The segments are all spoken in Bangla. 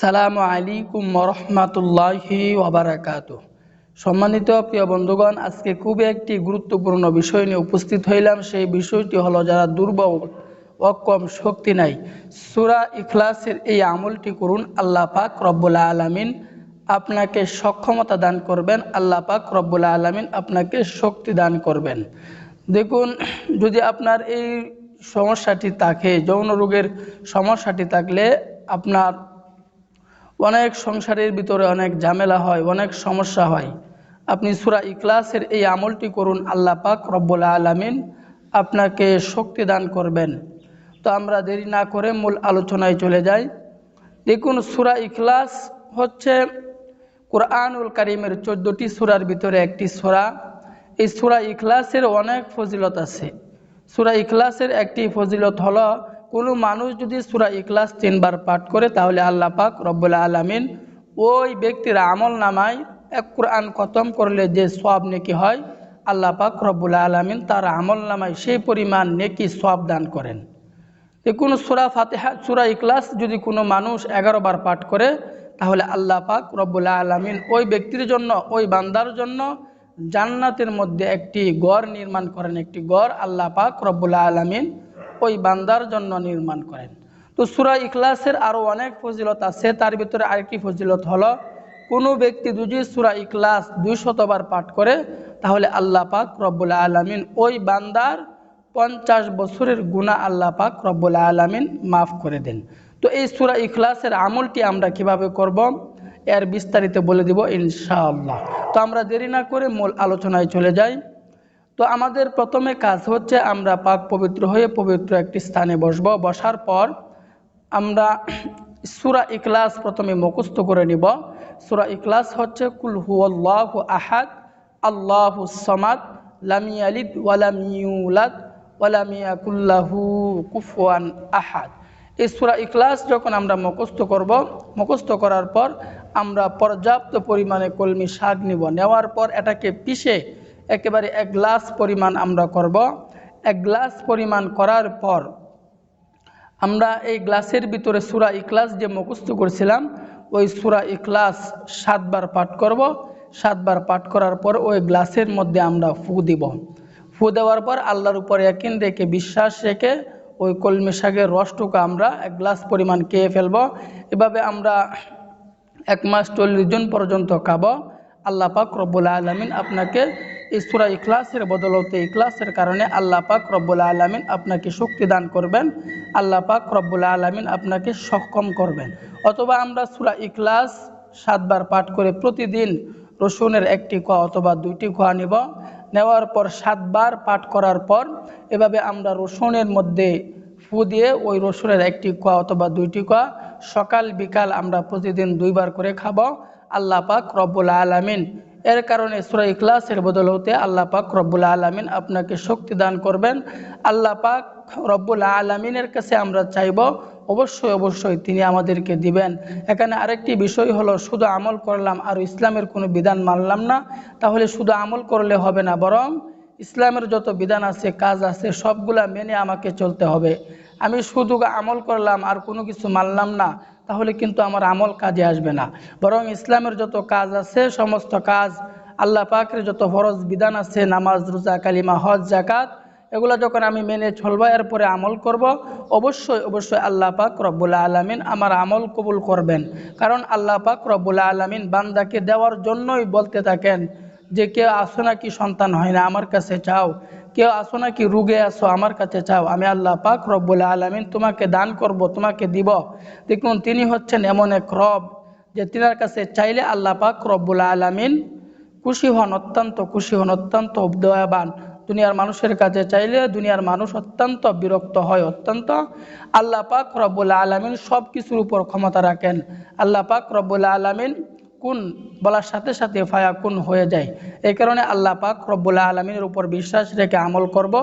আসসালামু আলাইকুম রহমতুল্লাহি ওয়াবারাকাতুহু। সম্মানিত প্রিয় বন্ধুগণ, আজকে খুবই একটি গুরুত্বপূর্ণ বিষয় নিয়ে উপস্থিত হইলাম। সেই বিষয়টি হলো যারা দুর্বল, অক্ষম, শক্তি নাই, সূরা ইখলাসের এই আমলটি করুন। আল্লাহ পাক রব্বুল আলামিন আপনাকে সক্ষমতা দান করবেন, আল্লাহ পাক রব্বুল আলামিন আপনাকে শক্তি দান করবেন। দেখুন, যদি আপনার এই সমস্যাটি থাকে, যৌন রোগের সমস্যাটি থাকলে আপনার অনেক সংসারের ভিতরে অনেক ঝামেলা হয়, অনেক সমস্যা হয়, আপনি সূরা ইখলাসের এই আমলটি করুন। আল্লাহ পাক রব্বুল আলামিন আপনাকে শক্তি দান করবেন। তো আমরা দেরি না করে মূল আলোচনায় চলে যাই। দেখুন, সূরা ইখলাস হচ্ছে কুরআনুল কারীমের 14টি সূরার ভিতরে একটি সূরা। এই সূরা ইখলাসের অনেক ফজিলত আছে। সূরা ইখলাসের একটি ফজিলত হলো, কোনো মানুষ যদি সূরা ইখলাস 3 বার পাঠ করে তাহলে আল্লাহ পাক রব্বুল আলামিন ওই ব্যক্তির আমল নামায় এক কোরআন খতম করলে যে সওয়াব নেকি হয়, আল্লাহ পাক রব্বুল আলামিন তার আমল নামায় সেই পরিমাণ নেকি সওয়াব দান করেন। দেখুন, সূরা ফাতিহা, সূরা ইখলাস যদি কোনো মানুষ 11 বার পাঠ করে তাহলে আল্লাহ পাক রব্বুল আলামিন ওই ব্যক্তির জন্য, ওই বান্দার জন্য জান্নাতের মধ্যে একটি ঘর নির্মাণ করেন। একটি ঘর আল্লাহ পাক রব্বুল আলামিন ওই বান্দার জন্য নির্মাণ করেন। তো সূরা ইখলাসের আরও অনেক ফজিলত আছে। তার ভিতরে আরেকটি ফজিলত হলো, কোনো ব্যক্তি যদি সূরা ইখলাস 200 বার পাঠ করে তাহলে আল্লাহ পাক রব্বুল আলামিন ওই বান্দার 50 বছরের গুনাহ আল্লাহ পাক রব্বুল আলামিন মাফ করে দেন। তো এই সূরা ইখলাসের আমলটি আমরা কিভাবে করব এর বিস্তারিত বলে দিব ইনশাআল্লাহ। তো আমরা দেরি না করে মূল আলোচনায় চলে যাই। তো আমাদের প্রথমে কাজ হচ্ছে, আমরা পাক পবিত্র হয়ে পবিত্র একটি স্থানে বসবো। বসার পর আমরা সূরা ইখলাস প্রথমে মুখস্থ করে নিব। সূরা ইখলাস হচ্ছে কুল হুয়াল্লাহু আহাদ আল্লাহুস সামাদ লাম ইয়ালিদ ওয়া লাম ইউলাদ ওয়া লাম ইয়াকুল লাহু কুফুয়ান আহাদ। এই সূরা ইখলাস যখন আমরা মুখস্থ করব, মুখস্থ করার পর আমরা পর্যাপ্ত পরিমাণে কলমি শাক নিব। নেওয়ার পর এটাকে পিষে একেবারে 1 গ্লাস পরিমাণ আমরা করব। 1 গ্লাস পরিমাণ করার পর আমরা এই গ্লাসের ভিতরে সূরা ইখলাস যে মুখস্থ করেছিলাম ওই সূরা ইখলাস 7 বার পাঠ করব। 7 বার পাঠ করার পর ওই গ্লাসের মধ্যে আমরা ফু দিব। ফু দেওয়ার পর আল্লাহর উপর ইয়াকিন রেখে, বিশ্বাস রেখে ওই কলমি শাকের রসটুকু আমরা 1 গ্লাস পরিমাণ খেয়ে ফেলব। এভাবে আমরা 1 মাস 40 দিন পর্যন্ত খাবো। আল্লাহ পাক রব্বুল আলামিন আপনাকে এই সূরা ইখলাসের বদৌলতে, ইখলাসের কারণে আল্লাহ পাক রব্বুল আলামিন আপনাকে শক্তি দান করবেন, আল্লাহ পাক রব্বুল আলামিন আপনাকে সক্ষম করবেন। অথবা আমরা সূরা ইখলাস 7 বার পাঠ করে প্রতিদিন রসুনের 1টি কোয়া অথবা 2টি কোয়া নেব। নেওয়ার পর 7 বার পাঠ করার পর এভাবে আমরা রসুনের মধ্যে ফু দিয়ে ওই রসুনের 1টি কোয়া অথবা 2টি কোয়া সকাল বিকাল আমরা প্রতিদিন 2 বার করে খাবো। আল্লাহ পাক রব্বুল আলামিন এর কারণে সূরা ইখলাসের বদৌলতে আল্লাহ পাক রব্বুল আলামিন আপনাকে শক্তি দান করবেন। আল্লাহ পাক রব্বুল আলামিনের কাছে আমরা চাইব, অবশ্যই তিনি আমাদেরকে দিবেন। এখানে আরেকটি বিষয় হলো, শুধু আমল করলাম আর ইসলামের কোনো বিধান মানলাম না, তাহলে শুধু আমল করলে হবে না, বরং ইসলামের যত বিধান আছে, কাজ আছে, সবগুলা মেনে আমাকে চলতে হবে। আমি শুধু আমল করলাম আর কোনো কিছু মানলাম না, তাহলে কিন্তু আমার আমল কাজে আসবে না। বরং ইসলামের যত কাজ আছে, সমস্ত কাজ, আল্লাহ পাকের যত ফরজ বিধান আছে, নামাজ, রোজা, কালিমা, হজ, যাকাত, এগুলো যখন আমি মেনে চলবো, এরপরে আমল করব, অবশ্যই আল্লাহ পাক রব্বুল আলামিন আমার আমল কবুল করবেন। কারণ আল্লাহ পাক রব্বুল আলামিন বান্দাকে দেওয়ার জন্যই বলতে থাকেন যে, কেউ আসো নাকি সন্তান হয় না, আমার কাছে চাও, কেউ আসো নাকি রোগে আসো, আমার কাছে চাও, আমি আল্লাহ পাক রব্বুল আলামিন তোমাকে দান করব, তোমাকে দিব। দেখুন, তিনি হচ্ছেন এমন এক রব যে তিনার কাছে চাইলে আল্লাহ পাক রব্বুল আলামিন খুশি হন, অত্যন্ত খুশি হন, অত্যন্ত দয়াবান। দুনিয়ার মানুষের কাছে চাইলে দুনিয়ার মানুষ অত্যন্ত বিরক্ত হয়, অত্যন্ত। আল্লাহ পাক রব্বুল আলামিন সব কিছুর উপর ক্ষমতা রাখেন। আল্লাহ পাক রব্বুল আলামিন কুন বলার সাথে সাথে ফায়াকুন হয়ে যায়। এই কারণে আল্লাহ পাক রব্বুল আলামিনের উপর বিশ্বাস রেখে আমল করব।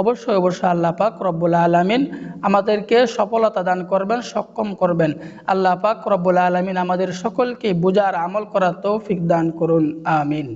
অবশ্যই আল্লাহ পাক রব্বুল আলামিন আমাদেরকে সফলতা দান করবেন, সক্ষম করবেন। আল্লাহ পাক রব্বুল আলামিন আমাদের সকলকে বুঝার, আমল করার তৌফিক দান করুন। আমিন।